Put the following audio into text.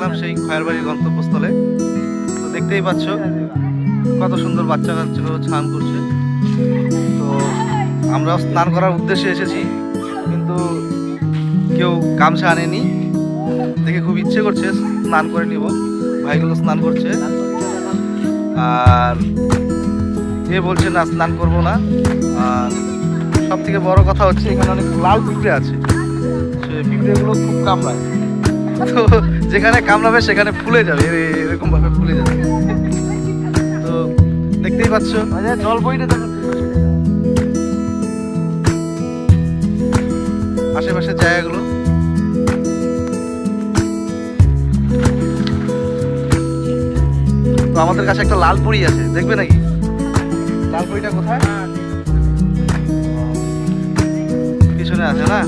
আসলাম সেই খয়েরবাড়ির গন্তব্যস্থলে। তো দেখতেই পাচ্ছ কত সুন্দর বাচ্চা কাচ্চাগুলো স্নান করছে। তো আমরাও স্নান করার উদ্দেশ্যে এসেছি, কিন্তু কেউ গামছা আনেনি। দেখে খুব ইচ্ছে করছে স্নান করে নিব। ভাইগুলো স্নান করছে আর এ বলছে না স্নান করবো না। আর সব থেকে বড় কথা হচ্ছে এখানে অনেক লাল পিঁপড়ে আছে, সে পিঁপড়েগুলো খুব কামড়ায়। তো যেখানে কামড়াবে সেখানে ফুলে যাবে, এরকম ভাবে ফুলে যাবে। তো দেখতেই পাচ্ছ জল বইটা আশেপাশের জায়গাগুলো। তো আমাদের কাছে একটা লাল পরি আছে, দেখবে নাকি? লাল পরিটা কোথায়? পিছনে আছে না?